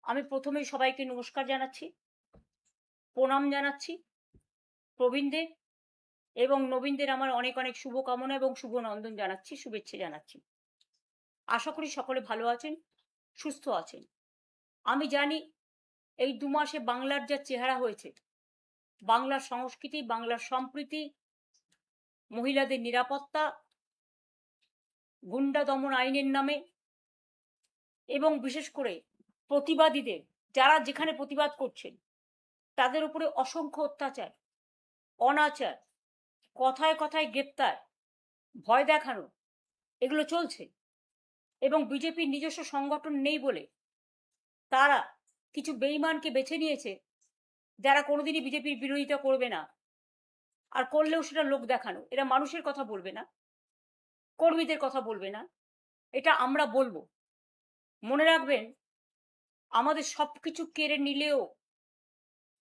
আমি প্রথমেই সবাইকে নমস্কার জানাচ্ছি, প্রণাম জানাচ্ছি। প্রবীণদের এবং নবীনদের আমার অনেক অনেক শুভকামনা এবং শুভ নন্দন জানাচ্ছি, শুভেচ্ছা জানাচ্ছি। আশা করি সকলে ভালো আছেন, সুস্থ আছেন। আমি জানি এই ২ মাসে বাংলার যা চেহারা হয়েছে, বাংলার সংস্কৃতি, বাংলার সম্প্রীতি, মহিলাদের নিরাপত্তা, গুন্ডা দমন আইনের নামে এবং বিশেষ করে প্রতিবাদীদের, যারা যেখানে প্রতিবাদ করছেন তাদের উপরে অসংখ্য অত্যাচার, অনাচার, কথায় কথায় গ্রেপ্তার, ভয় দেখানো, এগুলো চলছে। এবং বিজেপির নিজস্ব সংগঠন নেই বলে তারা কিছু বেঈমানকে বেছে নিয়েছে, যারা কোনোদিনই বিজেপির বিরোধিতা করবে না, আর করলেও সেটা লোক দেখানো। এরা মানুষের কথা বলবে না, কর্মীদের কথা বলবে না, এটা আমরা বলবো। মনে রাখবেন, আমাদের সবকিছু কেড়ে নিলেও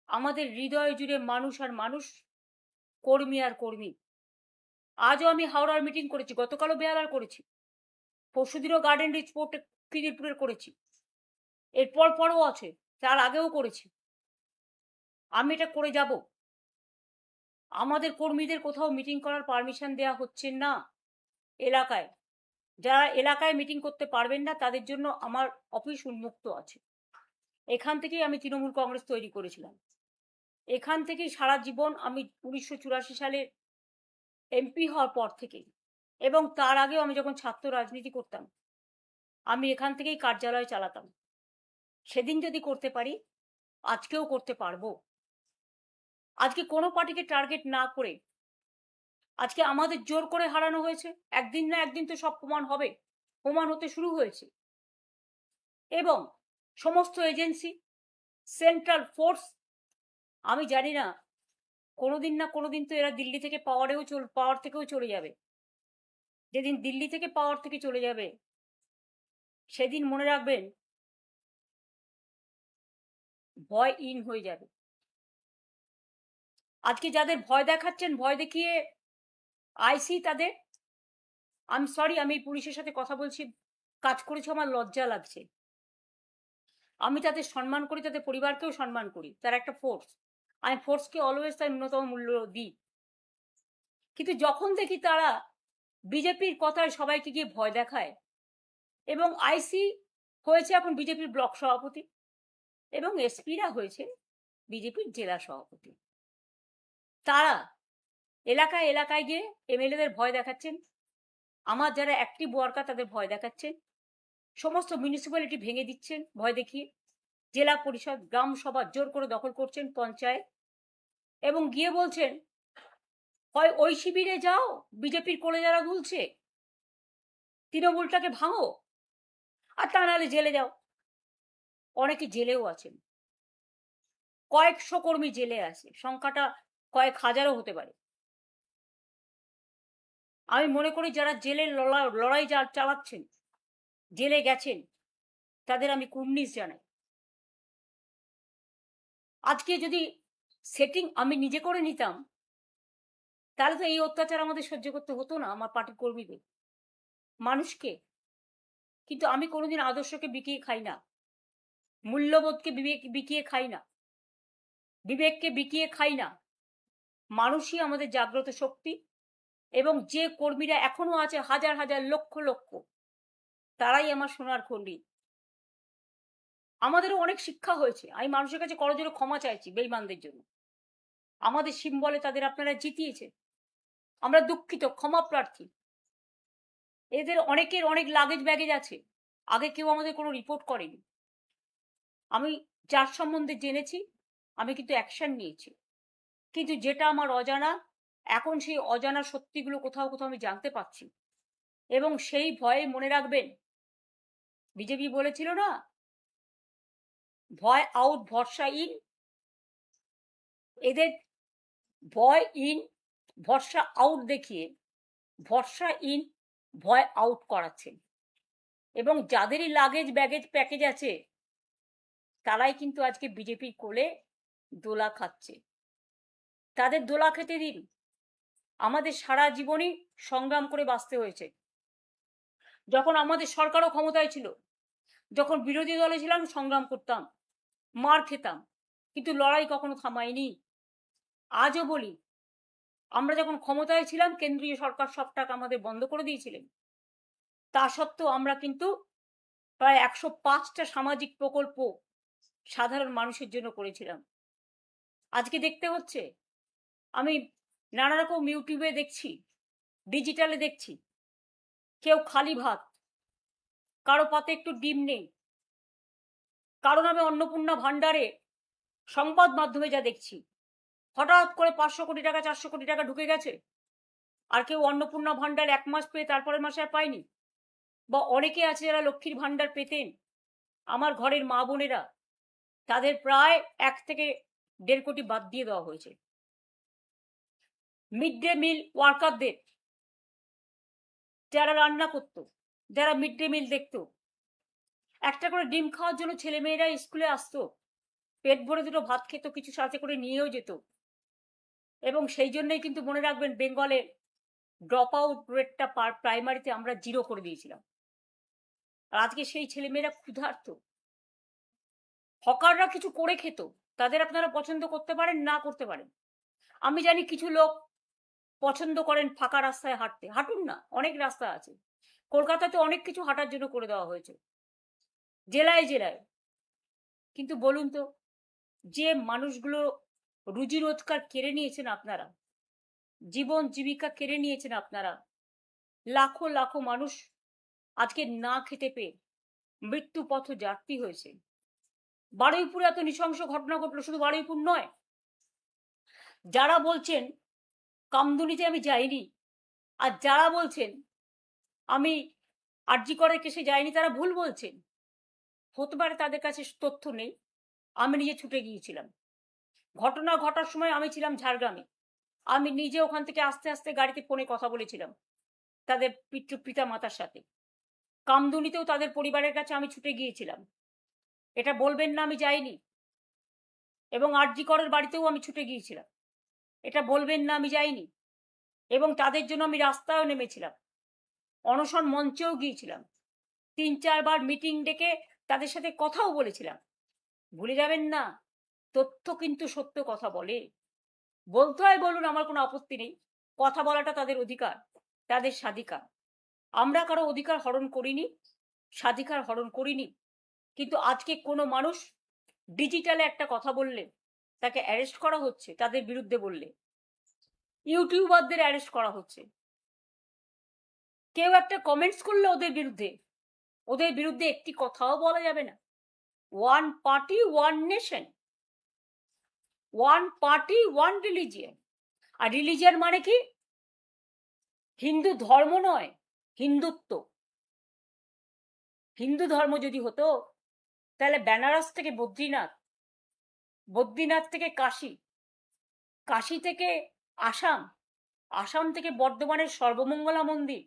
আমাদের হৃদয় জুড়ে মানুষ আর মানুষ, কর্মী আর কর্মী। আজও আমি হাওড়ার মিটিং করেছি, গতকালও বেহালার করেছি, পরশুদিনও গার্ডেন রিচ পোর্টে খিদিরপুরের করেছি, এরপর পরও আছে, তার আগেও করেছি। আমি এটা করে যাব। আমাদের কর্মীদের কোথাও মিটিং করার পারমিশন দেওয়া হচ্ছে না এলাকায়। যারা এলাকায় মিটিং করতে পারবেন না তাদের জন্য আমার অফিস উন্মুক্ত আছে। এখান থেকেই আমি তৃণমূল কংগ্রেস তৈরি করেছিলাম। এখান থেকেই সারা জীবন আমি 1984 সালে এমপি হওয়ার পর থেকে, এবং তার আগেও আমি যখন ছাত্র রাজনীতি করতাম, আমি এখান থেকেই কার্যালয় চালাতাম। সেদিন যদি করতে পারি, আজকেও করতে পারবো। আজকে কোনো পার্টিকে টার্গেট না করে আজকে আমাদের জোর করে হারানো হয়েছে। একদিন না একদিন তো সব প্রমাণ হবে, প্রমাণ হতে শুরু হয়েছে। এবং সমস্ত এজেন্সি, সেন্ট্রাল ফোর্স, আমি জানি না কোনোদিন না কোনোদিন তো এরা দিল্লি থেকে পাওয়ার থেকেও চলে যাবে। যেদিন দিল্লি থেকে পাওয়ার থেকে চলে যাবে সেদিন মনে রাখবেন, ভয় ইন হয়ে যাবে। আজকে যাদের ভয় দেখাচ্ছেন, ভয় দেখিয়ে আইসি তাদের, আমি সরি, আমি পুলিশের সাথে কথা বলছি, কাজ করেছে, আমার লজ্জা লাগছে। আমি তাদের সম্মান করি, তাদের পরিবারকেও সম্মান করি, তারা একটা ফোর্স। আমি ফোর্সকে অলওয়েজ তার ন্যূনতম মূল্য দিই। কিন্তু যখন দেখি তারা বিজেপির কথায় সবাইকে গিয়ে ভয় দেখায়, এবং আইসি হয়েছে এখন বিজেপির ব্লক সভাপতি, এবং এসপিরা হয়েছে বিজেপির জেলা সভাপতি, তারা এলাকায় এলাকায় গিয়ে এমএলএদের ভয় দেখাচ্ছেন, আমার যারা অ্যাক্টিভ ওয়ার্কার তাদের ভয় দেখাচ্ছেন, সমস্ত মিউনিসিপ্যালিটি ভেঙে দিচ্ছেন ভয় দেখিয়ে, জেলা পরিষদ, গ্রাম সভা জোর করে দখল করছেন, পঞ্চায়েত, এবং গিয়ে বলছেন হয় ওই শিবিরে যাও, বিজেপির কোলে যারা দুলছে, তৃণমূলটাকে ভাঙো, আর তা নাহলে জেলে যাও। অনেকে জেলেও আছেন, কয়েকশো কর্মী জেলে আছে, সংখ্যাটা কয়েক হাজারও হতে পারে। আমি মনে করি যারা জেলের লড়াই চালাচ্ছেন, জেলে গেছেন, তাদের আমি কুর্নিশ জানাই। আজকে যদি সেটিং আমি নিজে করে নিতাম, তাহলে তো এই অত্যাচার আমাদের সহ্য করতে হতো না, আমার পার্টির কর্মীদের, মানুষকে। কিন্তু আমি কোনোদিন আদর্শকে বিকিয়ে খাই না, মূল্যবোধকে বিকিয়ে খাই না, বিবেককে বিকিয়ে খাই না। মানুষই আমাদের জাগ্রত শক্তি, এবং যে কর্মীরা এখনো আছে হাজার হাজার লক্ষ লক্ষ, তারাই আমার সোনার খন্ডি। আমাদেরও অনেক শিক্ষা হয়েছে, আমি মানুষের কাছে করজোড়ে ক্ষমা চাইছি বেঈমানদের জন্য। আমাদের সিম্বলে তাদের আপনারা জিতিয়েছেন, আমরা দুঃখিত, ক্ষমা প্রার্থী। এদের অনেকের অনেক লাগেজ ব্যাগেজ আছে, আগে কেউ আমাদের কোনো রিপোর্ট করেনি। আমি যার সম্বন্ধে জেনেছি আমি কিন্তু অ্যাকশন নিয়েছি, কিন্তু যেটা আমার অজানা, এখন সেই অজানা সত্যিগুলো কোথাও কোথাও আমি জানতে পারছি। এবং সেই ভয়ে মনে রাখবেন, বিজেপি বলেছিল না, ভয় আউট ভরসা ইন, এদের ভয় ইন ভরসা আউট দেখিয়ে ভরসা ইন ভয় আউট করাচ্ছেন। এবং যাদেরই লাগেজ ব্যাগেজ প্যাকেজ আছে তারাই কিন্তু আজকে বিজেপির কোলে দোলা খাচ্ছে। তাদের দোলা খেতে দিন। আমাদের সারা জীবনই সংগ্রাম করে বাঁচতে হয়েছে। যখন আমাদের সরকারও ক্ষমতায় ছিল, যখন বিরোধী দলে ছিলাম সংগ্রাম করতাম, মার খেতাম, কিন্তু লড়াই কখনো থামাইনি। আজও বলি, আমরা যখন ক্ষমতায় ছিলাম কেন্দ্রীয় সরকার সব টাকা আমাদের বন্ধ করে দিয়েছিলেন। তা সত্ত্বেও আমরা কিন্তু প্রায় 105টা সামাজিক প্রকল্প সাধারণ মানুষের জন্য করেছিলাম। আজকে দেখতে হচ্ছে, আমি নানা রকম ইউটিউবে দেখছি, ডিজিটালে দেখছি, কেউ খালি ভাত, কারো পাতে একটু ডিম নেই, কারো নামে অন্নপূর্ণা ভাণ্ডারে সংবাদ মাধ্যমে যা দেখছি, হঠাৎ করে 500 কোটি টাকা 400 কোটি টাকা ঢুকে গেছে, আর কেউ অন্নপূর্ণা ভাণ্ডার 1 মাস পেয়ে তারপরের মাসে আর পায়নি। বা অনেকে আছে যারা লক্ষ্মীর ভাণ্ডার পেতেন, আমার ঘরের মা বোনেরা, তাদের প্রায় 1 থেকে 1.5 কোটি বাদ দিয়ে দেওয়া হয়েছে। মিড ডে মিল ওয়ার্কারদের, যারা রান্না করত, যারা মিড ডে মিল দেখত, একটা করে ডিম খাওয়ার জন্য ছেলেমেয়েরা স্কুলে আসতো, পেট ভরে দুটো ভাত খেত, কিছু সাথে করে নিয়েও যেত। এবং সেই জন্যই কিন্তু মনে রাখবেন, বেঙ্গলে ড্রপ আউট রেটটা প্রাইমারিতে আমরা 0 করে দিয়েছিলাম। আর আজকে সেই ছেলেমেয়েরা ক্ষুধার্ত। হকাররা কিছু করে খেত, তাদের আপনারা পছন্দ করতে পারেন, না করতে পারেন। আমি জানি কিছু লোক পছন্দ করেন ফাঁকা রাস্তায় হাঁটতে, হাঁটুন না, অনেক রাস্তা আছে। কলকাতাতে অনেক কিছু হাঁটার জন্য করে দেওয়া হয়েছে, জেলায় জেলায়। কিন্তু বলুন তো, যে মানুষগুলো রুজি রোজগার কেড়ে নিয়েছেন আপনারা, জীবন জীবিকা কেড়ে নিয়েছেন আপনারা, লাখো লাখো মানুষ আজকে না খেতে পেয়ে মৃত্যু পথ যাত্রী হয়েছে। বারুইপুরে এত নৃশংস ঘটনা ঘটলো, শুধু বারুইপুর নয়, যারা বলছেন কামদুনিতে আমি যাইনি, আর যারা বলছেন আমি আরজি করের কেসে যাইনি, তারা ভুল বলছেন। হতে পারে তাদের কাছে তথ্য নেই, আমি নিজে ছুটে গিয়েছিলাম। ঘটনা ঘটার সময় আমি ছিলাম ঝাড়গ্রামে, আমি নিজে ওখান থেকে আস্তে আস্তে গাড়িতে ফোনে কথা বলেছিলাম তাদের পিতা মাতার সাথে। কামদুনিতেও তাদের পরিবারের কাছে আমি ছুটে গিয়েছিলাম, এটা বলবেন না আমি যাইনি। এবং আরজি করের বাড়িতেও আমি ছুটে গিয়েছিলাম, এটা বলবেন না আমি যাইনি। এবং তাদের জন্য আমি রাস্তায়ও নেমেছিলাম, অনশন মঞ্চেও গিয়েছিলাম, 3-4 বার মিটিং ডেকে তাদের সাথে কথাও বলেছিলাম। ভুলে যাবেন না, তথ্য কিন্তু সত্য কথা বলে। বলতে হয় বলুন, আমার কোনো আপত্তি নেই, কথা বলাটা তাদের অধিকার, তাদের স্বাধিকার। আমরা কারো অধিকার হরণ করিনি, স্বাধিকার হরণ করিনি। কিন্তু আজকে কোনো মানুষ ডিজিটালে একটা কথা বললে তাকে অ্যারেস্ট করা হচ্ছে, তাদের বিরুদ্ধে বললে ইউটিউবারদের অ্যারেস্ট করা হচ্ছে। কেউ একটা কমেন্টস করলে ওদের বিরুদ্ধে একটি কথাও বলা যাবে না। One party one nation, one party one religion. আর রিলিজিয়ন মানে কি? হিন্দু ধর্ম নয়, হিন্দুত্ব। হিন্দু ধর্ম যদি হতো তাহলে বেনারস থেকে বদ্রীনাথ, বদ্রীনাথ থেকে কাশী, কাশী থেকে আসাম, আসাম থেকে বর্ধমানের সর্বমঙ্গলা মন্দির,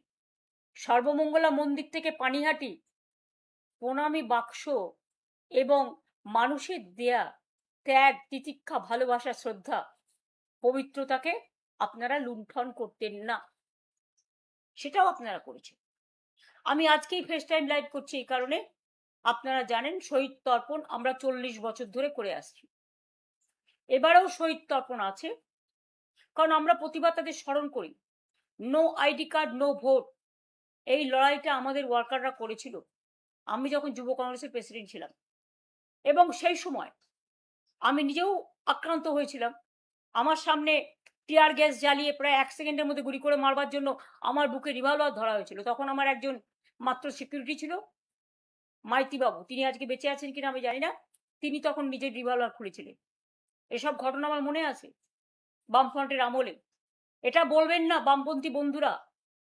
সর্বমঙ্গলা মন্দির থেকে পানিহাটি, প্রণামী বাক্স এবং মানুষের দেয়া ত্যাগ, তিতিক্ষা, ভালোবাসা, শ্রদ্ধা, পবিত্রতাকে আপনারা লুণ্ঠন করতেন না, সেটাও আপনারা করেছেন। আমি আজকেই ফেস টাইম লাইভ করছি এই কারণে, আপনারা জানেন শহীদ তর্পণ আমরা 40 বছর ধরে করে আসছি। এবারেও শহীদ তর্পণ আছে, কারণ আমরা প্রতিবার তাদের স্মরণ করি। No ID card no vote, এই লড়াইটা আমাদের ওয়ার্কাররা করেছিল আমি যখন যুব কংগ্রেসের প্রেসিডেন্ট ছিলাম। এবং সেই সময় আমি নিজেও আক্রান্ত হয়েছিলাম। আমার সামনে টিয়ার গ্যাস জ্বালিয়ে প্রায় 1 সেকেন্ডের মধ্যে গুলি করে মারবার জন্য আমার বুকে রিভলভার ধরা হয়েছিল। তখন আমার একজন মাত্র সিকিউরিটি ছিল, মাইতি বাবু, তিনি আজকে বেঁচে আছেন কিনা আমি জানি না, তিনি তখন নিজের রিভলভার খুলেছিলেন। এসব ঘটনা আমার মনে আছে বামফ্রন্টের আমলে। এটা বলবেন না বামপন্থী বন্ধুরা,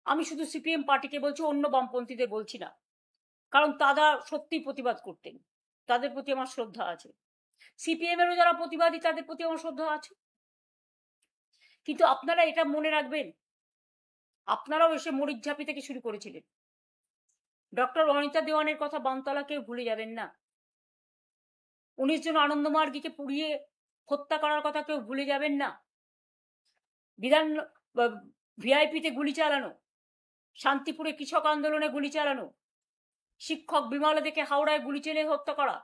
আমি শুধু সিপিএম পার্টিকে বলছি, অন্য বামপন্থীদের বলছি না, কারণ তারা সত্যি প্রতিবাদ করতেন, তাদের প্রতি আমার শ্রদ্ধা আছে। সিপিএম এরও যারা প্রতিবাদী তাদের প্রতি আমার শ্রদ্ধা আছে। কিন্তু আপনারা এটা মনে রাখবেন, আপনারাও এসে মরিচঝাঁপি থেকে শুরু করেছিলেন। ডক্টর অনিতা দেওয়ানের কথা বামতলা কেউ ভুলে যাবেন না। 19 জন আনন্দমার্গীকে পুড়িয়ে হত্যা করার কথা কেউ ভুলে যাবেন না। বিধান ভিআইপিতে গুলি চালানো, শান্তিপুরে কৃষক আন্দোলনে গুলি চালানো, শিক্ষক বিমলাদেকে হাওড়ায় গুলি চেলে হত্যা করা,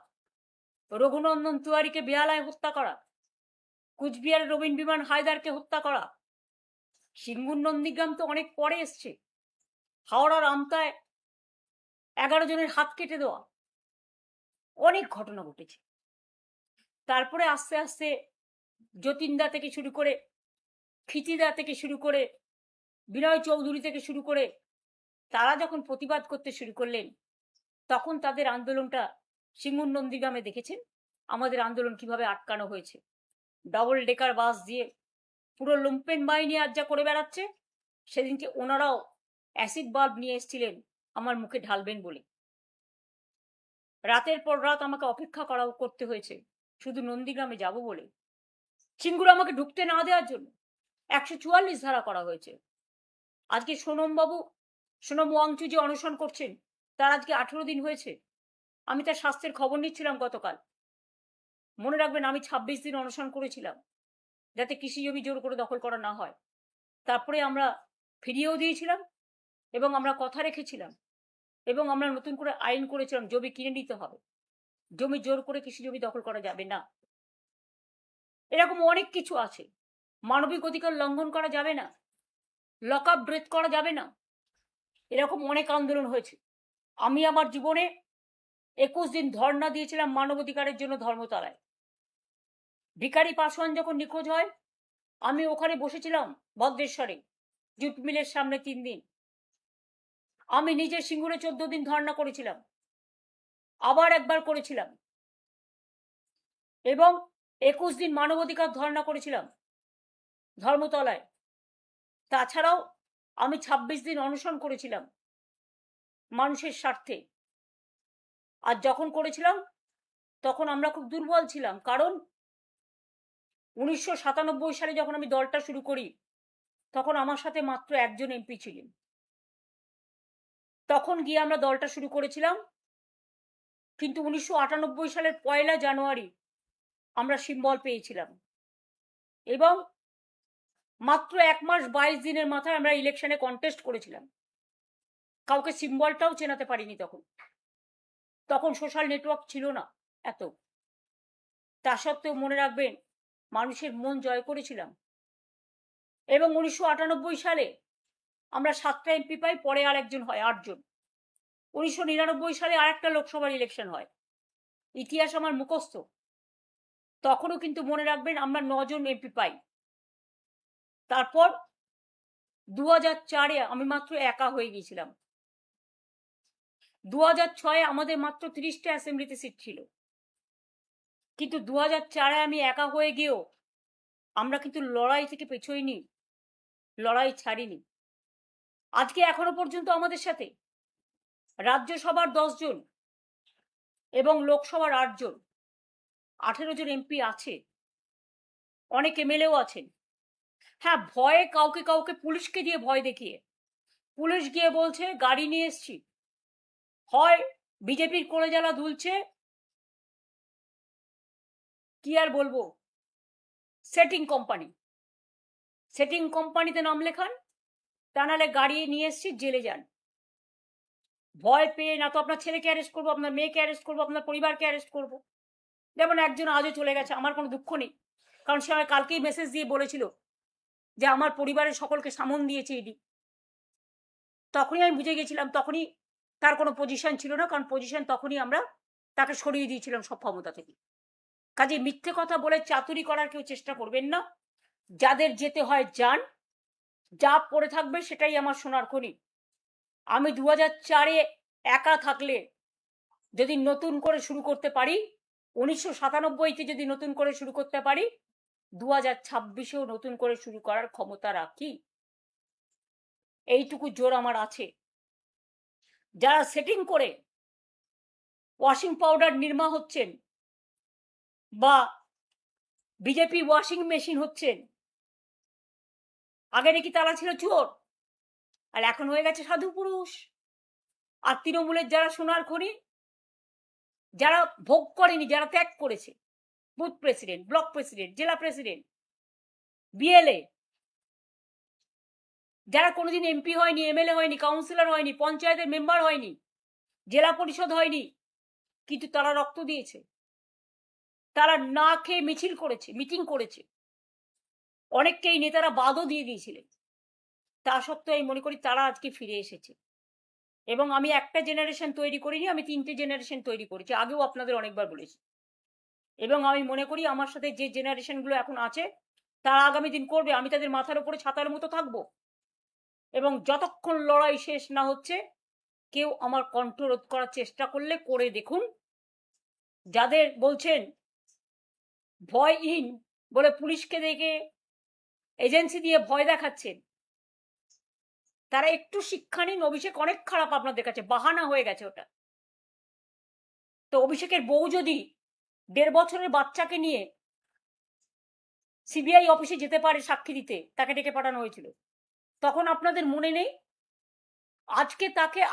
রঘুনন্দন তিওয়ারিকে বেহালায় হত্যা করা, কুচবিহারের রবীন বিমান হায়দারকে হত্যা করা। সিঙ্গুর নন্দীগ্রাম তো অনেক পরে এসছে। হাওড়ার আমতায় 11 জনের হাত কেটে দেওয়া, অনেক ঘটনা ঘটেছে। তারপরে আস্তে আস্তে যতীনদা থেকে শুরু করে, ক্ষিতিদা থেকে শুরু করে, বিনয় চৌধুরী থেকে শুরু করে তারা যখন প্রতিবাদ করতে শুরু করলেন, তখন তাদের আন্দোলনটা সিঙ্গুর নন্দীগ্রামে দেখেছেন আমাদের আন্দোলন কিভাবে আটকানো হয়েছে। ডবল ডেকার বাস দিয়ে পুরো লুম্পেন বাহিনী আজ যা করে বেড়াচ্ছে, সেদিনকে ওনারাও অ্যাসিড বাল্ব নিয়ে এসেছিলেন আমার মুখে ঢালবেন বলে। রাতের পর রাত আমাকে অপেক্ষা করতে হয়েছে শুধু নন্দীগ্রামে যাব বলে। সিঙ্গুর আমাকে ঢুকতে না দেওয়ার জন্য 144 ধারা করা হয়েছে। আজকে সোনম ওয়াংচু যে অনশন করছেন, তার আজকে 18 দিন হয়েছে। আমি তার স্বাস্থ্যের খবর নিচ্ছিলাম গতকাল। মনে রাখবেন, আমি 26 দিন অনশন করেছিলাম যাতে কৃষি জমি জোর করে দখল করা না হয়। তারপরে আমরা ফিরিয়েও দিয়েছিলাম এবং আমরা কথা রেখেছিলাম এবং আমরা নতুন করে আইন করেছিলাম জমি কিনে নিতে হবে, জমি জোর করে কৃষি জমি দখল করা যাবে না। এরকম অনেক কিছু আছে। মানবিক অধিকার লঙ্ঘন করা যাবে না, লক আপ ব্রেথ করা যাবে না, এরকম অনেক আন্দোলন হয়েছে। আমি আমার জীবনে 21 দিন ধর্ণা দিয়েছিলাম মানবাধিকারের জন্য ধর্মতলায়। ভিখারি পাসওয়ান যখন নিখোঁজ হয়, আমি ওখানে বসেছিলাম ভদ্রেশ্বরে জুট মিলের সামনে 3 দিন। আমি নিজে সিঙ্গুরে 14 দিন ধর্ণা করেছিলাম, আবার একবার করেছিলাম, এবং 21 দিন মানবাধিকার ধর্ণা করেছিলাম ধর্মতলায়। তাছাড়াও আমি 26 দিন অনশন করেছিলাম মানুষের স্বার্থে। আর যখন করেছিলাম তখন আমরা খুব দুর্বল ছিলাম, কারণ 1997 সালে যখন আমি দলটা শুরু করি, তখন আমার সাথে মাত্র একজন এমপি ছিলেন। তখন গিয়ে আমরা দলটা শুরু করেছিলাম, কিন্তু 1998 সালের 1 জানুয়ারি আমরা সিম্বল পেয়েছিলাম এবং মাত্র 1 মাস 22 দিনের মাথায় আমরা ইলেকশনে কন্টেস্ট করেছিলাম। কাউকে সিম্বলটাও চেনাতে পারিনি তখন সোশ্যাল নেটওয়ার্ক ছিল না এত। তা সত্ত্বেও মনে রাখবেন, মানুষের মন জয় করেছিলাম এবং 1998 সালে আমরা 7টা এমপি পাই, পরে আর একজন হয়, 8 জন। 1999 সালে আরেকটা লোকসভার ইলেকশন হয়, ইতিহাস আমার মুখস্থ। তখনও কিন্তু মনে রাখবেন আমরা 9 জন এমপি পাই। তারপর 2004-এ আমি মাত্র একা হয়ে গিয়েছিলাম। 2006-এ আমাদের মাত্র 30টা অ্যাসেম্বলিতে সিট ছিল, কিন্তু 2004-এ আমি একা হয়ে গিয়েও আমরা কিন্তু লড়াই থেকে পেছোইনি, লড়াই ছাড়িনি। আজকে এখনো পর্যন্ত আমাদের সাথে রাজ্যসভার 10 জন এবং লোকসভার 8 জন, 18 জন এমপি আছে, অনেক এমএলএও আছেন। হ্যাঁ, ভয়ে কাউকে পুলিশকে দিয়ে ভয় দেখিয়ে, পুলিশ গিয়ে বলছে গাড়ি নিয়ে এসছি, হয় বিজেপির কোলে জ্বালা দুলছে, কি আর বলবো, সেটিং কোম্পানিতে নাম লেখান, তা নাহলে গাড়ি নিয়ে এসছি জেলে যান। ভয় পেয়ে না তো আপনার ছেলেকে অ্যারেস্ট করবো, আপনার মেয়েকে অ্যারেস্ট করবো, আপনার পরিবারকে অ্যারেস্ট করবো। যেমন একজন আজও চলে গেছে, আমার কোনো দুঃখ নেই, কারণ সে আমায় কালকেই মেসেজ দিয়ে বলেছিল যে আমার পরিবারের সকলকে সামন দিয়েছে ইডি। তখনই আমি বুঝে গেছিলাম, তখনই তার কোনো পজিশন ছিল না, কারণ পজিশন তখনই আমরা তাকে সরিয়ে দিয়েছিলাম সব ক্ষমতা থেকে। কাজে মিথ্যে কথা বলে চাতুরি করার কেউ চেষ্টা করবেন না। যাদের যেতে হয় যান, যা পড়ে থাকবে সেটাই আমার সোনার খনি। আমি 2004-এ একা থাকলে যদি নতুন করে শুরু করতে পারি, 1997-তে যদি নতুন করে শুরু করতে পারি, 2026-এও নতুন করে শুরু করার ক্ষমতা রাখি। এইটুকু জোর আমার আছে। যারা সেটিং করে ওয়াশিং পাউডার নির্মা হচ্ছেন বা বিজেপি ওয়াশিং মেশিন হচ্ছেন, আগে নাকি তারা ছিল চোর, আর এখন হয়ে গেছে সাধু পুরুষ। আর তৃণমূলের যারা সোনার খনি, যারা ভোগ করেনি, যারা ত্যাগ করেছে, বুথ প্রেসিডেন্ট, ব্লক প্রেসিডেন্ট, জেলা প্রেসিডেন্ট, বিএলএ, যারা কোনোদিন এমপি হয়নি, এমএলএ হয়নি, কাউন্সিলর হয়নি, পঞ্চায়েতের মেম্বার হয়নি, জেলা পরিষদ হয়নি, কিন্তু তারা রক্ত দিয়েছে, তারা না খেয়ে মিছিল করেছে, মিটিং করেছে, অনেককেই নেতারা বাদও দিয়ে দিয়েছিলেন। তা সত্ত্বেও আমি মনে করি তারা আজকে ফিরে এসেছে। এবং আমি একটা জেনারেশন তৈরি করিনি, আমি 3টে জেনারেশন তৈরি করেছি, আগেও আপনাদের অনেকবার বলেছি। এবং আমি মনে করি আমার সাথে যে জেনারেশনগুলো এখন আছে তারা আগামী দিন করবে। আমি তাদের মাথার উপরে ছাতার মতো থাকবো, এবং যতক্ষণ লড়াই শেষ না হচ্ছে কেউ আমার কণ্ঠ রোধ করার চেষ্টা করলে করে দেখুন। যাদের বলছেন ভয়হীন বলে পুলিশকে দেখে এজেন্সি দিয়ে ভয় দেখাচ্ছেন, তারা একটু শিক্ষা নিন। অভিষেক অনেক খারাপ আপনাদের কাছে, বাহানা হয়ে গেছে ওটা। তো অভিষেকের বউ যদি 1.5 বছরের বাচ্চাকে নিয়ে সিবিআই অফিসে যেতে পারে সাক্ষী দিতে, তাকে ডেকে পাঠানো হয়েছিল, তখন আপনাদের মনে নেই?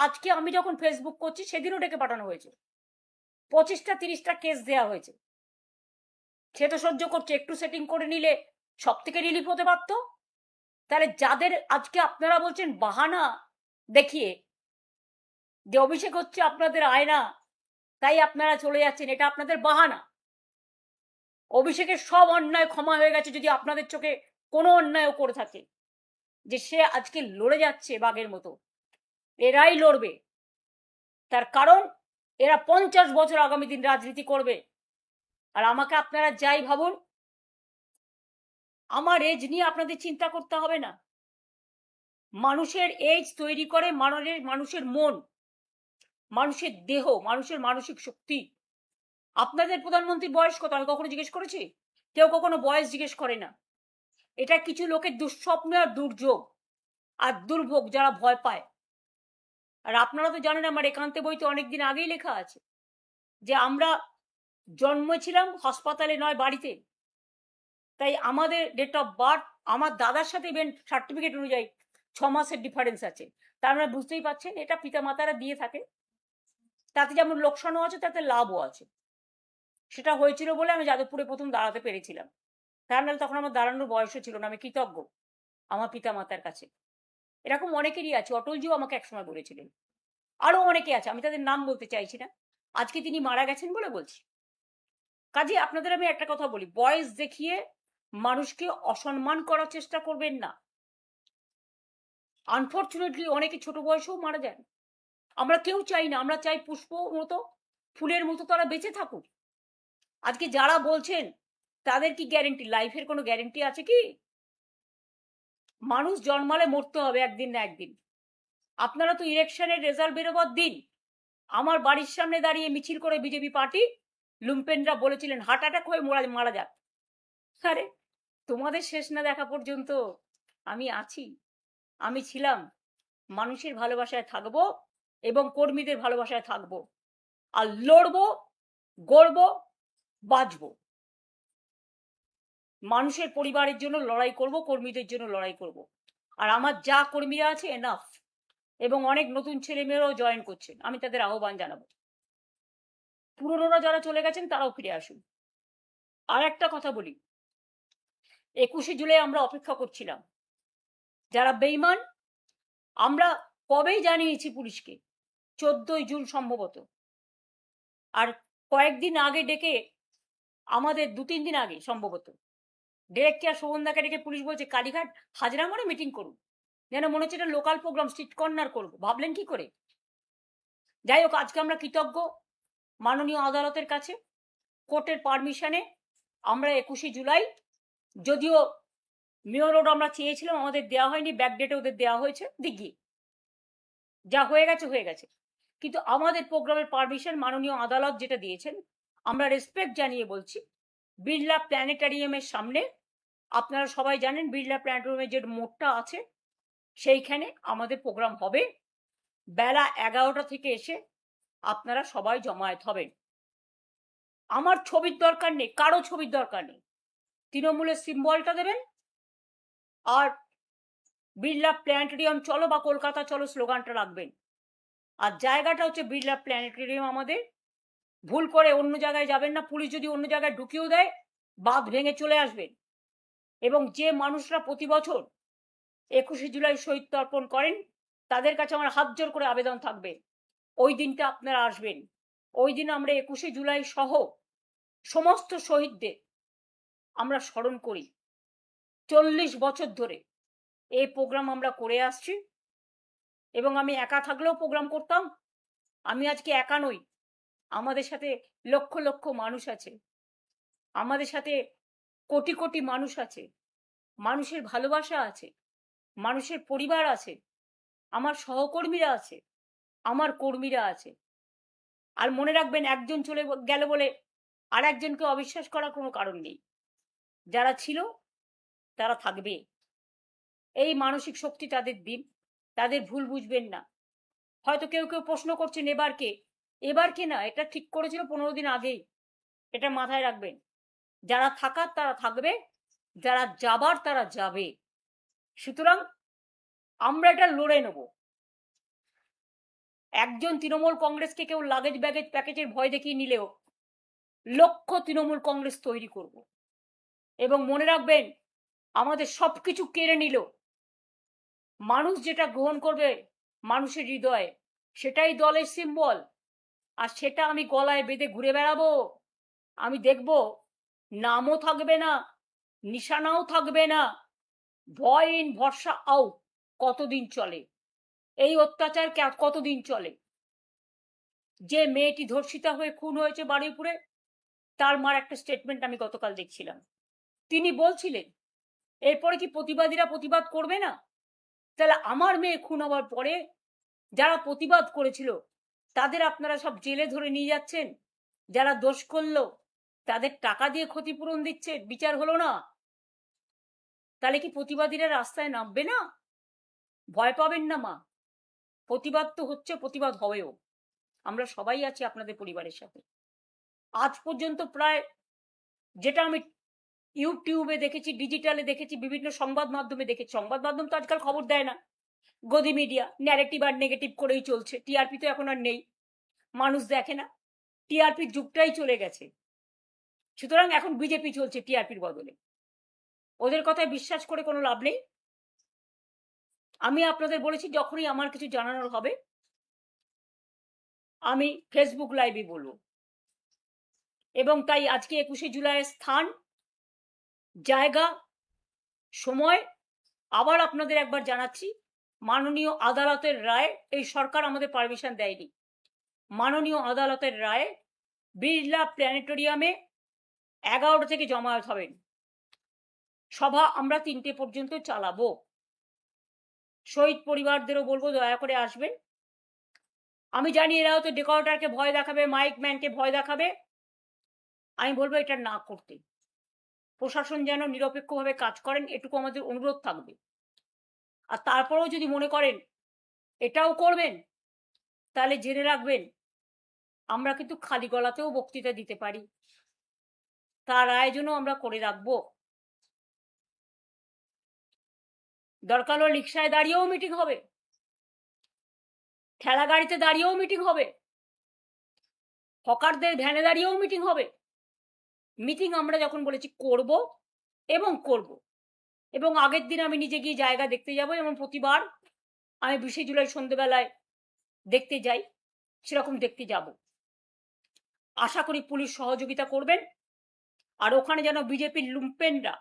আজকে আমি যখন ফেসবুক করছি সেদিনও ডেকে পাঠানো হয়েছে, 25টা 30টা কেস দেওয়া হয়েছে। সে তো সহ্য করছে, একটু সেটিং করে নিলে সব থেকে রিলিফ হতে পারতো। তাহলে যাদের আজকে আপনারা বলছেন বাহানা দেখিয়ে যে অভিষেক হচ্ছে আপনাদের আয়না, তাই আপনারা চলে যাচ্ছেন, এটা আপনাদের বাহানা। অভিষেকের সব অন্যায় ক্ষমা হয়ে গেছে যদি আপনাদের চোখে কোনো অন্যায়ও করে থাকে, যে সে আজকে লড়ে যাচ্ছে বাঘের মতো। এরাই লড়বে, তার কারণ এরা 50 বছর আগামী দিন রাজনীতি করবে। আর আমাকে আপনারা যাই ভাবুন, আমার এজ নিয়ে আপনাদের চিন্তা করতে হবে না। মানুষের এজ তৈরি করে মানুষের মন, মানুষের দেহ, মানুষের মানসিক শক্তি। আপনাদের প্রধানমন্ত্রীর বয়স কত আমি কখনো জিজ্ঞেস করেছি? কেউ কখনো বয়স জিজ্ঞেস করে না। এটা কিছু লোকের দুঃস্বপ্ন আর দুর্যোগ আর দুর্ভোগ, যারা ভয় পায়। আর আপনারা তো জানেন আমার একান্তে বইতে অনেকদিন আগেই লেখা আছে যে আমরা জন্মেছিলাম হাসপাতালে নয় বাড়িতে। তাই আমাদের ডেট অফ বার্থ আমার দাদার সাথে ইভেন্ট সার্টিফিকেট অনুযায়ী 6 মাসের ডিফারেন্স আছে। তার মানে বুঝতেই পারছেন এটা পিতামাতারা দিয়ে থাকে। তাতে যেমন লোকসানও আছে, তাতে লাভও আছে। সেটা হয়েছিল বলে আমি যাদবপুরে প্রথম দাঁড়াতে পেরেছিলাম, তার নাহলে তখন আমার দাঁড়ানোর বয়সও ছিল না। আমি কৃতজ্ঞ আমার পিতামাতার কাছে। এরকম অনেকেরই আছে, অটলজিও আমাকে একসময় বলেছিলেন, আরো অনেকে আছে, আমি তাদের নাম বলতে চাইছি না, আজকে তিনি মারা গেছেন বলে বলছি। কাজে আপনাদের আমি একটা কথা বলি, বয়স দেখিয়ে মানুষকে অসম্মান করার চেষ্টা করবেন না। আনফর্চুনেটলি অনেকে ছোট বয়সেও মারা যান। আমরা কেউ চাই না, আমরা চাই পুষ্প মতো, ফুলের মতো তারা বেঁচে থাকুক। আজকে যারা বলছেন তাদের কি গ্যারেন্টি? লাইফের কোনো গ্যারেন্টি আছে কি? মানুষ জন্মালে মরতে হবে একদিন না একদিন। আপনারা তো ইলেকশনের রেজাল্ট বেরোবার দিন আমার বাড়ির সামনে দাঁড়িয়ে মিছিল করে বিজেপি পার্টি লুম্পেনরা বলেছিলেন হার্ট অ্যাটাক হয়ে মারা যাক। আরে তোমাদের শেষ না দেখা পর্যন্ত আমি আছি, আমি ছিলাম, মানুষের ভালোবাসায় থাকবো এবং কর্মীদের ভালোবাসায় থাকবো, আর লড়বো, গড়বো, বাঁচবো। মানুষের পরিবারের জন্য লড়াই করব, কর্মীদের জন্য লড়াই করব। আর আমার যা কর্মীরা আছে এনাফ, এবং অনেক নতুন ছেলে মেয়েরাও জয়েন করছেন, আমি তাদের আহ্বান জানাবো। পুরনোরা যারা চলে গেছেন তারাও ফিরে আসুন। আর একটা কথা বলি, 21শে জুলাই আমরা অপেক্ষা করছিলাম, যারা বেঈমান আমরা কবেই জানিয়েছি পুলিশকে, 14ই জুন সম্ভবত। আর কয়েকদিন আগে ডেকে আমাদের 2-3 দিন আগে সম্ভবত ডিরেক্ট কেয়ার শোভনদাকে ডেকে পুলিশ বলছে কালীঘাট হাজরা মোড়ে মিটিং করুন, যেন মনে হচ্ছে এটা লোকাল প্রোগ্রাম, স্ট্রিট কর্নার করবো। ভাবলেন কি করে? যাই হোক, আজকে আমরা কৃতজ্ঞ মাননীয় আদালতের কাছে, কোর্টের পারমিশনে আমরা 21শে জুলাই, যদিও মেয়র রোড আমরা চেয়েছিলাম, আমাদের দেওয়া হয়নি, ব্যাকডেটে ওদের দেওয়া হয়েছে, দিঘি যা হয়ে গেছে হয়ে গেছে, কিন্তু আমাদের প্রোগ্রামের পারমিশন মাননীয় আদালত যেটা দিয়েছেন আমরা রেসপেক্ট জানিয়ে বলছি। বিড়লা প্ল্যানেটারিয়ামের সামনে, আপনারা সবাই জানেন বিড়লা প্ল্যানেটারিয়ামের যে মোড়টা আছে সেইখানে আমাদের প্রোগ্রাম হবে। বেলা 11টা থেকে এসে আপনারা সবাই জমায়েত হবেন। আমার ছবির দরকার নেই, কারো ছবির দরকার নেই, তৃণমূলের সিম্বলটা দেবেন আর বিড়লা প্ল্যানেটেরিয়াম চলো বা কলকাতা চলো স্লোগানটা রাখবেন। আর জায়গাটা হচ্ছে বিড়লা প্ল্যানেটেরিয়াম আমাদের, ভুল করে অন্য জায়গায় যাবেন না। পুলিশ যদি অন্য জায়গায় ঢুকিয়েও দেয় বাঁধ ভেঙে চলে আসবেন। এবং যে মানুষরা প্রতি বছর 21শে জুলাই শহীদ তর্পণ করেন তাদের কাছে আমার হাত জোর করে আবেদন থাকবে, ওই দিনটা আপনারা আসবেন। ওই দিন আমরা 21শে জুলাই সহ সমস্ত শহীদদের আমরা স্মরণ করি। 40 বছর ধরে এই প্রোগ্রাম আমরা করে আসছি এবং আমি একা থাকলেও প্রোগ্রাম করতাম। আমি আজকে একা নই, আমাদের সাথে লক্ষ লক্ষ মানুষ আছে, আমাদের সাথে কোটি কোটি মানুষ আছে, মানুষের ভালোবাসা আছে, মানুষের পরিবার আছে, আমার সহকর্মীরা আছে, আমার কর্মীরা আছে। আর মনে রাখবেন, একজন চলে গেল বলে আর একজনকে অবিশ্বাস করার কোনো কারণ নেই। যারা ছিল তারা থাকবে। এই মানসিক শক্তি তাদের দিন, তাদের ভুল বুঝবেন না। হয়তো কেউ কেউ প্রশ্ন করছেন এবার কে না, এটা ঠিক করেছিল 15 দিন আগেই। এটা মাথায় রাখবেন। যারা থাকার তারা থাকবে, যারা যাবার তারা যাবে। সুতরাং আমরা এটা লড়ে নেব। একজন তৃণমূল কংগ্রেসকে কেউ লাগেজ ব্যাগেজ প্যাকেজের ভয় দেখিয়ে নিলেও লক্ষ তৃণমূল কংগ্রেস তৈরি করব। এবং মনে রাখবেন, আমাদের সবকিছু কেড়ে নিল, মানুষ যেটা গ্রহণ করবে মানুষের হৃদয়ে, সেটাই দলের সিম্বল। আর সেটা আমি গলায় বেঁধে ঘুরে বেড়াবো। আমি দেখব নামও থাকবে না, নিশানাও থাকবে না। ভয় ইন ভরসা আউট কতদিন চলে? এই অত্যাচার কতদিন চলে? যে মেয়েটি ধর্ষিতা হয়ে খুন হয়েছে বারুইপুরে, তার মার একটা স্টেটমেন্ট আমি গতকাল দেখছিলাম। তিনি বলছিলেন, এরপরে কি প্রতিবাদীরা প্রতিবাদ করবে না? তাহলে আমার মেয়ে খুন হওয়ার পরে যারা প্রতিবাদ করেছিল তাদের আপনারা সব জেলে ধরে নিয়ে যাচ্ছেন। যারা দোষ করলো তাদের টাকা দিয়ে ক্ষতিপূরণ দিচ্ছে, বিচার হলো না। তাহলে কি প্রতিবাদীরা রাস্তায় নামবে না? ভয় পাবেন না মা, প্রতিবাদ তো হচ্ছে, প্রতিবাদ হবেও। আমরা সবাই আছি আপনাদের পরিবারের সাথে। আজ পর্যন্ত প্রায়, যেটা আমি ইউটিউবে দেখেছি, ডিজিটালে দেখেছি, বিভিন্ন সংবাদ মাধ্যমে দেখেছি, সংবাদ মাধ্যম তো আজকাল খবর দেয় না, গদি মিডিয়া ন্যারেটিভ আর নেগেটিভ করেই চলছে। টিআরপি তো এখন আর নেই, মানুষ দেখে না, টিআরপির যুগটাই চলে গেছে। সুতরাং এখন বিজেপি চলছে টিআরপির বদলে। ওদের কথায় বিশ্বাস করে কোনো লাভ নেই। আমি আপনাদের বলেছি, যখনই আমার কিছু জানানোর হবে আমি ফেসবুক লাইভে বলবো। এবং তাই আজকে 21শে জুলাইয়ের স্থান, জায়গা, সময় আবার আপনাদের একবার জানাচ্ছি। মাননীয় আদালতের রায়, এই সরকার আমাদের পারমিশন দেয়নি, মাননীয় আদালতের রায় বিড়লা প্ল্যানেটোরিয়ামে 11টা থেকে জমায়েত হবেন। সভা আমরা 3টে পর্যন্ত চালাবো। শহীদ পরিবারদেরও বলবো দয়া করে আসবেন। আমি জানি এরা হয়তো ডেকোরেটরকে ভয় দেখাবে, মাইক ম্যানকে ভয় দেখাবে, আমি বলবো এটা না করতে। প্রশাসন যেন নিরপেক্ষভাবে কাজ করেন, এটুকু আমাদের অনুরোধ থাকবে। আর তারপরেও যদি মনে করেন এটাও করবেন, তাহলে জেনে রাখবেন আমরা কিন্তু খালি গলাতেও বক্তৃতা দিতে পারি, তার আয়োজনও আমরা করে রাখবো। দরকার হলে রিক্সায় দাঁড়িয়েও মিটিং হবে, ঠেলা গাড়িতে দাঁড়িয়েও মিটিং হবে, হকারদের ভ্যানে দাঁড়িয়েও মিটিং হবে। মিটিং আমরা যখন বলেছি করব এবং করব। এবং আগের দিন আমি নিজে গিয়ে জায়গা দেখতে যাব, এবং প্রতিবার আমি 20শে জুলাই সন্ধ্যেবেলায় দেখতে যাই, সেরকম দেখতে যাব। আশা করি পুলিশ সহযোগিতা করবেন। আর ওখানে যেন বিজেপির লুম্পেনরা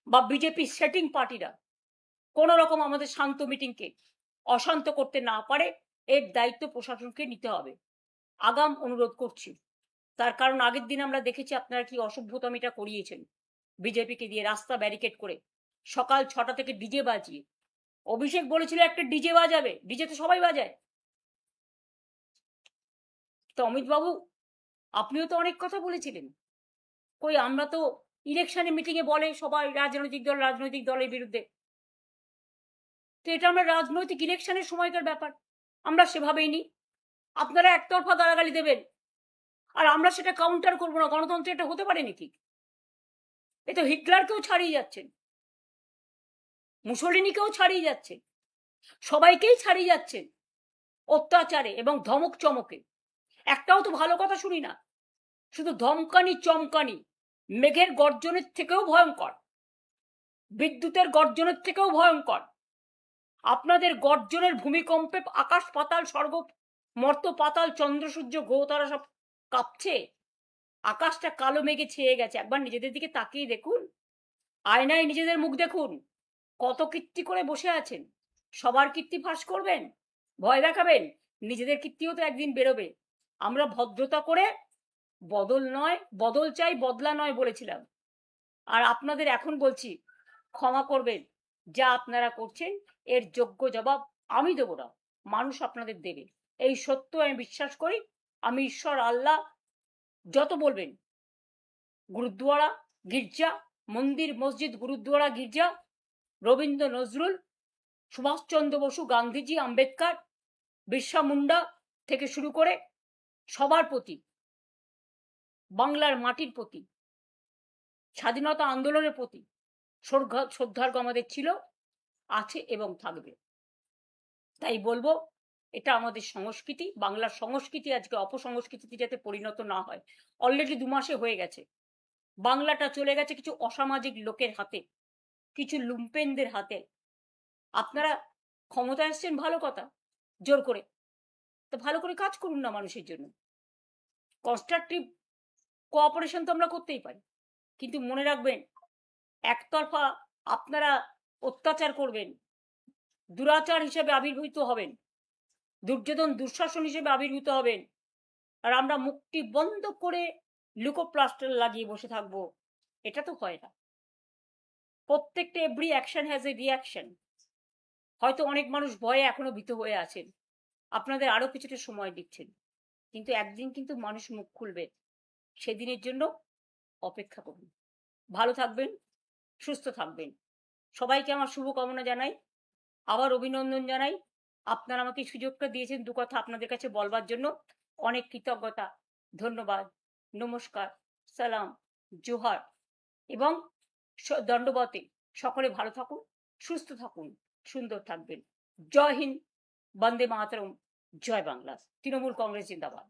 বা বিজেপির সেটিং পার্টিরা কোনো রকম আমাদের শান্ত মিটিংকে অশান্ত করতে না পারে, এর দায়িত্ব প্রশাসনকে নিতে হবে। আগাম অনুরোধ করছি। তার কারণ আগের দিন আমরা দেখেছি আপনারা কি অসভ্যতামিটা করিয়েছেন বিজেপিকে দিয়ে, রাস্তা ব্যারিকেড করে, সকাল 6টা থেকে ডিজে বাজিয়ে। অভিষেক বলেছিল একটা ডিজে বাজাবে, ডিজে তো সবাই বাজায়। তো অমিত বাবু, আপনিও তো অনেক কথা বলেছিলেন। কই, আমরা তো ইলেকশনে মিটিংয়ে বলে সবাই রাজনৈতিক দলের বিরুদ্ধে। তো এটা আমরা রাজনৈতিক ইলেকশনের সময়কার ব্যাপার, আমরা সেভাবেই নিই। আপনারা একতরফা গালাগালি দেবেন আর আমরা সেটা কাউন্টার করবো না। গণতন্ত্রে এটা হতে পারে নাকি? এ তো হিটলারকেও ছাড়িয়ে যাচ্ছেন, মুসোলিনিকেও ছাড়িয়ে যাচ্ছেন, সবাইকেই ছাড়িয়ে যাচ্ছেন অত্যাচারে এবং ধমক চমকে। একটাও তো ভালো কথা শুনি না, শুধু ধমকানি চমকানি। মেঘের গর্জনের থেকেও ভয়ঙ্কর, বিদ্যুতের গর্জনের থেকেও ভয়ঙ্কর। আপনাদের গর্জনের ভূমিকম্পে আকাশ পাতাল স্বর্গ মর্ত পাতাল চন্দ্র সূর্য গ্রহ তারা সব কাঁপছে, আকাশটা কালো মেঘে ছেয়ে গেছে। একবার নিজেদের দিকে তাকিয়ে দেখুন, আয়নায় নিজেদের মুখ দেখুন, কত কীর্তি করে বসে আছেন। সবার কীর্তি ফাঁস করবেন, ভয় দেখাবেন? নিজেদের কীর্তিও তো একদিন বেরোবে। আমরা ভদ্রতা করে বদল চাই, বদলা নয় বলেছিলাম। আর আপনাদের এখন বলছি, ক্ষমা করবেন। যা আপনারা করছেন এর যোগ্য জবাব আমি দেবো না, মানুষ আপনাদের দেবে। এই সত্য আমি বিশ্বাস করি। আমি ঈশ্বর, আল্লাহ যত বলবেন, গুরুদ্বারা, গির্জা, মন্দির, মসজিদ, গুরুদ্বারা, গির্জা, রবীন্দ্র নজরুল, সুভাষচন্দ্র বসু, গান্ধীজি, আম্বেদকর, বিরসা মুন্ডা থেকে শুরু করে সবার প্রতি, বাংলার মাটির প্রতি, স্বাধীনতা আন্দোলনের প্রতি শ্রদ্ধার্ঘ আমাদের ছিল, আছে এবং থাকবে। তাই বলবো, এটা আমাদের সংস্কৃতি। বাংলার সংস্কৃতি আজকে অপসংস্কৃতিতে যাতে পরিণত না হয়। অলরেডি 2 মাসে হয়ে গেছে। বাংলাটা চলে গেছে কিছু অসামাজিক লোকের হাতে, কিছু লুম্পেনদের হাতে। আপনারা ক্ষমতায় এসছেন, ভালো কথা, জোর করে। তো ভালো করে কাজ করুন না মানুষের জন্য। কনস্ট্রাকটিভ কোঅপারেশন তো আমরা করতেই পারি, কিন্তু মনে রাখবেন, একতরফা আপনারা অত্যাচার করবেন, দুরাচার হিসেবে আবির্ভূত হবেন, দুর্যোধন দুঃশাসন হিসেবে আবির্ভূত হবেন, আর আমরা মুখটি বন্ধ করে লুকোপ্লাস্টার লাগিয়ে বসে থাকবো। এটা তো হয় না। প্রত্যেকটা every action has a reaction. হয়তো অনেক মানুষ ভয়ে এখনো ভীত হয়ে আছেন, আপনাদের আরো কিছুটা সময় দিচ্ছেন, কিন্তু একদিন কিন্তু মানুষ মুখ খুলবে। সেদিনের জন্য অপেক্ষা করুন। ভালো থাকবেন, সুস্থ থাকবেন। সবাইকে আমার শুভকামনা জানাই, আবার অভিনন্দন জানাই। আপনারা আমাকে সুযোগটা দিয়েছেন 2 কথা আপনাদের কাছে বলবার জন্য। অনেক কৃতজ্ঞতা, ধন্যবাদ, নমস্কার, সালাম, জোহার এবং দণ্ডবতে। সকলে ভালো থাকুন, সুস্থ থাকুন, সুন্দর থাকবেন। জয় হিন্দ, বন্দে মাতরম, জয় বাংলা। তৃণমূল কংগ্রেস জিন্দাবাদ।